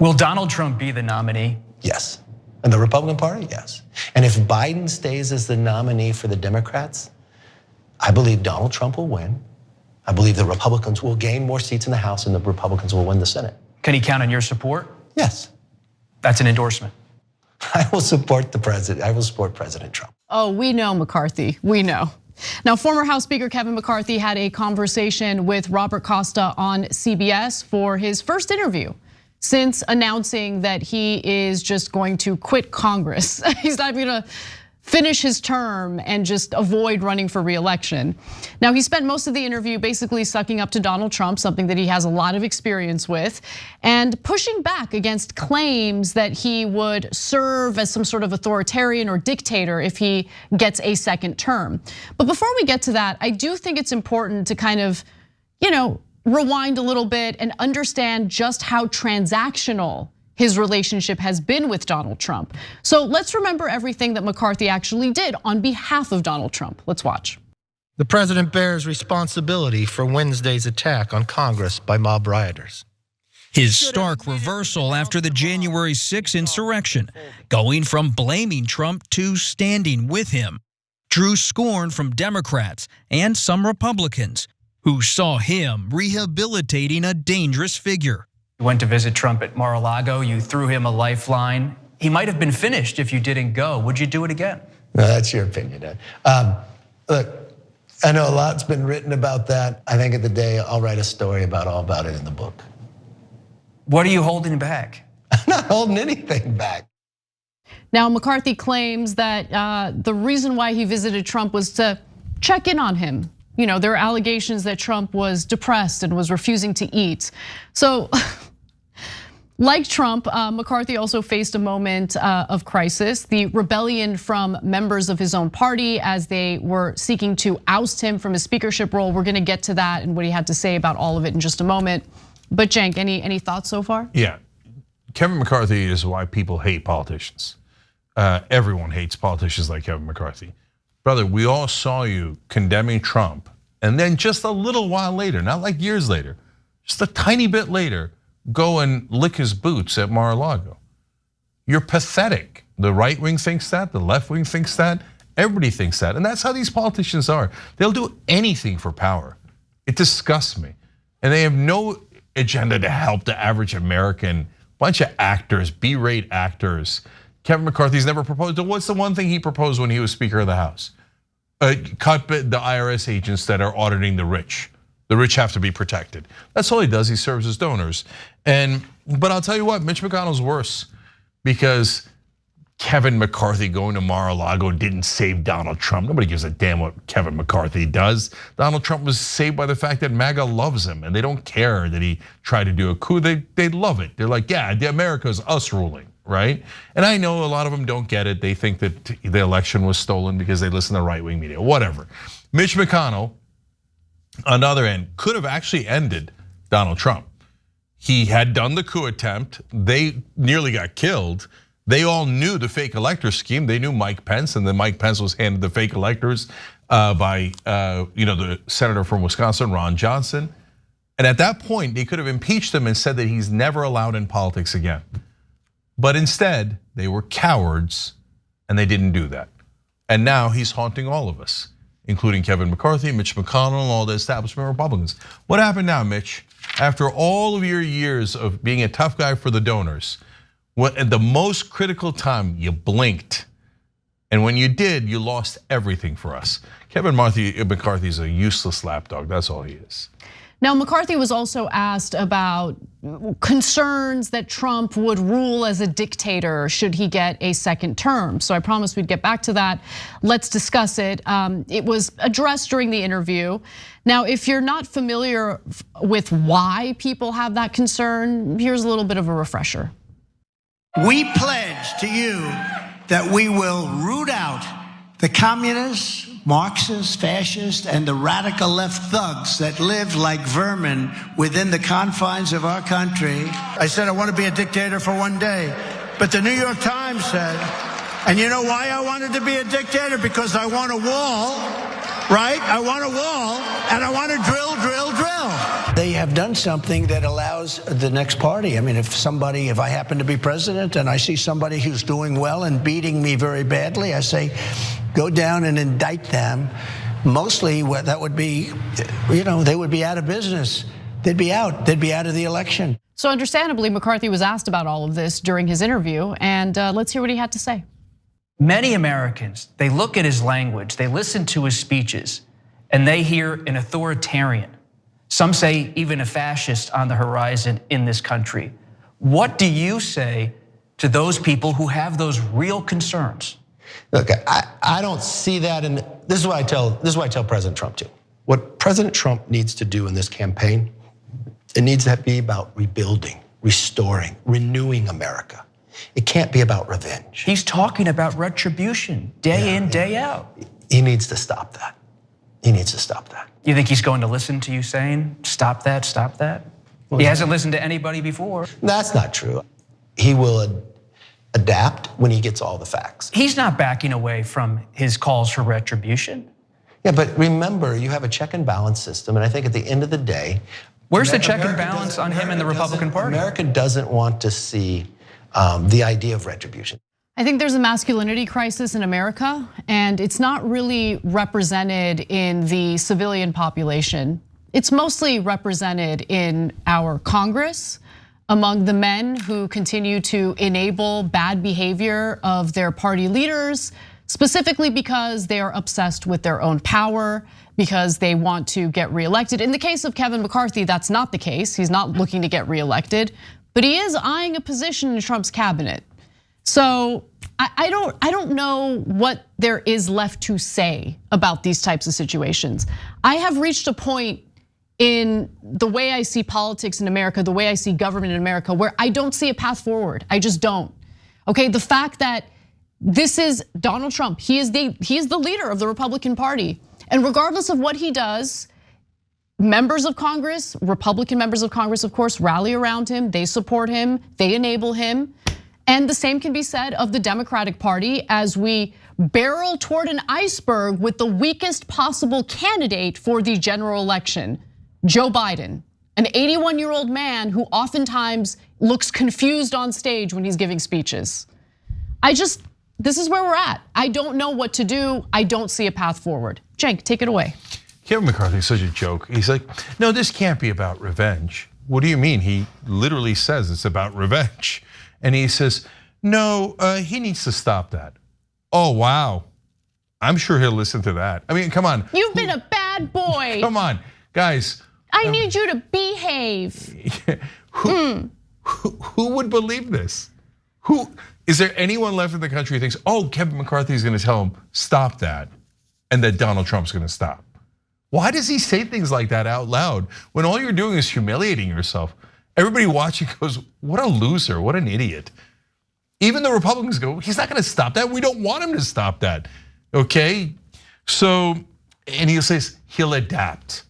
Will Donald Trump be the nominee? Yes. And the Republican Party? Yes. And if Biden stays as the nominee for the Democrats, I believe Donald Trump will win. I believe the Republicans will gain more seats in the House and the Republicans will win the Senate. Can he count on your support? Yes. That's an endorsement. I will support the president. I will support President Trump. Oh, we know McCarthy, we know. Now, former House Speaker Kevin McCarthy had a conversation with Robert Costa on CBS for his first interview since announcing that he is just going to quit Congress. He's not even gonna finish his term and just avoid running for re-election. Now, he spent most of the interview basically sucking up to Donald Trump, something that he has a lot of experience with, and pushing back against claims that he would serve as some sort of authoritarian or dictator if he gets a second term. But before we get to that, I do think it's important to kind of, rewind a little bit and understand just how transactional his relationship has been with Donald Trump. So let's remember everything that McCarthy actually did on behalf of Donald Trump. Let's watch. The president bears responsibility for Wednesday's attack on Congress by mob rioters. His stark reversal after the January 6 insurrection, going from blaming Trump to standing with him, drew scorn from Democrats and some Republicans who saw him rehabilitating a dangerous figure. You went to visit Trump at Mar-a-Lago, you threw him a lifeline. He might have been finished if you didn't go. Would you do it again? No, that's your opinion, Ed. Look, I know a lot's been written about that. I think at the day, I'll write a story all about it in the book. What are you holding back? I'm not holding anything back. Now, McCarthy claims that the reason why he visited Trump was to check in on him. There are allegations that Trump was depressed and was refusing to eat. So, like Trump, McCarthy also faced a moment of crisis. The rebellion from members of his own party as they were seeking to oust him from his speakership role. We're gonna get to that and what he had to say about all of it in just a moment. But Cenk, any thoughts so far? Yeah, Kevin McCarthy is why people hate politicians. Everyone hates politicians like Kevin McCarthy. Brother, we all saw you condemning Trump, and then just a little while later, not like years later, just a tiny bit later, go and lick his boots at Mar-a-Lago. You're pathetic. The right wing thinks that, the left wing thinks that, everybody thinks that, and that's how these politicians are. They'll do anything for power. It disgusts me. And they have no agenda to help the average American, bunch of actors, B-rate actors. Kevin McCarthy's never proposed. What's the one thing he proposed when he was Speaker of the House? Cut the IRS agents that are auditing the rich. The rich have to be protected. That's all he does. He serves his donors. But I'll tell you what, Mitch McConnell's worse because Kevin McCarthy going to Mar-a-Lago didn't save Donald Trump. Nobody gives a damn what Kevin McCarthy does. Donald Trump was saved by the fact that MAGA loves him and they don't care that he tried to do a coup. They love it. They're like, yeah, America's us ruling. Right? And I know a lot of them don't get it. They think that the election was stolen because they listen to right-wing media, whatever. Mitch McConnell, on the other end, could have actually ended Donald Trump. He had done the coup attempt. They nearly got killed. They all knew the fake elector scheme. They knew Mike Pence, and then Mike Pence was handed the fake electors by the senator from Wisconsin, Ron Johnson. And at that point, they could have impeached him and said that he's never allowed in politics again. But instead, they were cowards and they didn't do that. And now he's haunting all of us, including Kevin McCarthy, Mitch McConnell, and all the establishment Republicans. What happened now, Mitch? After all of your years of being a tough guy for the donors, at the most critical time, you blinked. And when you did, you lost everything for us. Kevin McCarthy is a useless lapdog, that's all he is. Now, McCarthy was also asked about concerns that Trump would rule as a dictator should he get a second term. So I promised we'd get back to that. Let's discuss it. It was addressed during the interview. Now, if you're not familiar with why people have that concern, here's a little bit of a refresher. We pledge to you that we will root out the communists, Marxists, fascists, and the radical left thugs that live like vermin within the confines of our country. I said I want to be a dictator for one day, but the New York Times said, and you know why I wanted to be a dictator? Because I want a wall, right? I want a wall, and I want to drill, drill, drill. They have done something that allows the next party. I mean, if I happen to be president and I see somebody who's doing well and beating me very badly, I say, go down and indict them. Mostly that would be, they would be out of business. They'd be out of the election. So understandably, McCarthy was asked about all of this during his interview, and let's hear what he had to say. Many Americans, they look at his language, they listen to his speeches, and they hear an authoritarian. Some say even a fascist on the horizon in this country. What do you say to those people who have those real concerns? Look, I don't see that, and this is what I tell President Trump too. What President Trump needs to do in this campaign, it needs to be about rebuilding, restoring, renewing America. It can't be about revenge. He's talking about retribution day in, day out. He needs to stop that. He needs to stop that. You think he's going to listen to you saying, stop that, stop that? He hasn't listened to anybody before. That's not true. He will adapt when he gets all the facts. He's not backing away from his calls for retribution. Yeah, but remember, you have a check and balance system, and I think at the end of the day, where's the check and balance on him and the Republican Party? America doesn't want to see the idea of retribution. I think there's a masculinity crisis in America, and it's not really represented in the civilian population. It's mostly represented in our Congress, among the men who continue to enable bad behavior of their party leaders, specifically because they are obsessed with their own power, because they want to get reelected. In the case of Kevin McCarthy, that's not the case. He's not looking to get reelected, but he is eyeing a position in Trump's cabinet. So I don't know what there is left to say about these types of situations. I have reached a point in the way I see politics in America, the way I see government in America, where I don't see a path forward. I just don't. Okay, the fact that this is Donald Trump, he is the leader of the Republican Party, and regardless of what he does, members of Congress, Republican members of Congress, of course, rally around him. They support him. They enable him. And the same can be said of the Democratic Party as we barrel toward an iceberg with the weakest possible candidate for the general election, Joe Biden, an 81-year-old man who oftentimes looks confused on stage when he's giving speeches. This is where we're at. I don't know what to do. I don't see a path forward. Cenk, take it away. Kevin McCarthy is such a joke. He's like, no, this can't be about revenge. What do you mean? He literally says it's about revenge. And he says, no, he needs to stop that. Oh, wow. I'm sure he'll listen to that. I mean, come on. You've been a bad boy. Come on, guys. I need you to behave. Who would believe this? Is there anyone left in the country who thinks, oh, Kevin McCarthy is going to tell him, stop that, and that Donald Trump's going to stop? Why does he say things like that out loud when all you're doing is humiliating yourself? Everybody watching goes, what a loser, what an idiot. Even the Republicans go, he's not going to stop that. We don't want him to stop that, okay? So, and he says he'll adapt.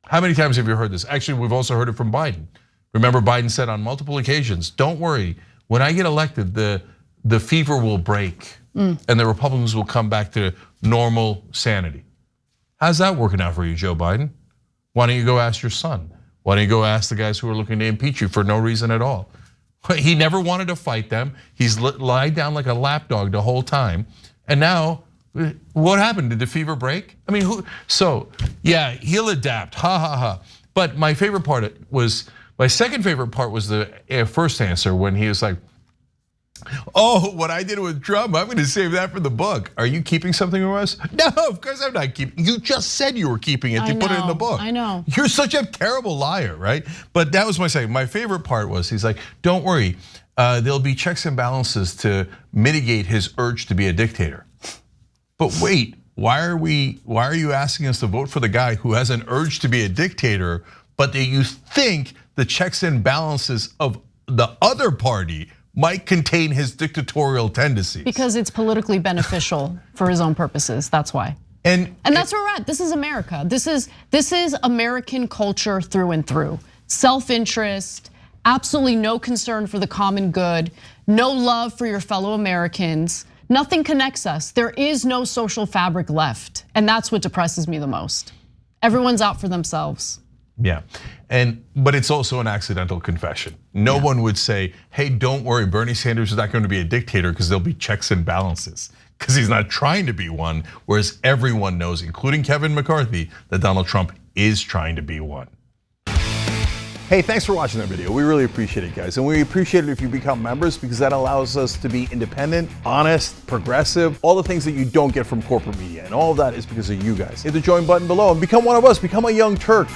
How many times have you heard this? Actually, we've also heard it from Biden. Remember, Biden said on multiple occasions, don't worry, when I get elected, the fever will break and the Republicans will come back to normal sanity. How's that working out for you, Joe Biden? Why don't you go ask your son? Why don't you go ask the guys who are looking to impeach you for no reason at all? He never wanted to fight them. He's lied down like a lapdog the whole time. And now, what happened? Did the fever break? I mean, so yeah, he'll adapt, ha ha ha. But my second favorite part was the first answer when he was like, oh, what I did with Trump, I'm gonna save that for the book. Are you keeping something from us? No, of course I'm not keeping. You just said you were keeping it to put it in the book. I know. You're such a terrible liar, right? But that was my second. My favorite part was he's like, don't worry, there'll be checks and balances to mitigate his urge to be a dictator. But wait, why are you asking us to vote for the guy who has an urge to be a dictator, but that you think the checks and balances of the other party might contain his dictatorial tendencies? Because it's politically beneficial for his own purposes, that's why. And that's where we're at. This is America. This is American culture through and through. Self-interest, absolutely no concern for the common good, no love for your fellow Americans. Nothing connects us. There is no social fabric left. And that's what depresses me the most. Everyone's out for themselves. Yeah, but it's also an accidental confession. No one would say, hey, don't worry, Bernie Sanders is not going to be a dictator because there'll be checks and balances, because he's not trying to be one, whereas everyone knows, including Kevin McCarthy, that Donald Trump is trying to be one. Hey, thanks for watching that video. We really appreciate it, guys. And we appreciate it if you become members, because that allows us to be independent, honest, progressive, all the things that you don't get from corporate media. And all of that is because of you guys. Hit the join button below and become one of us. Become a Young Turk.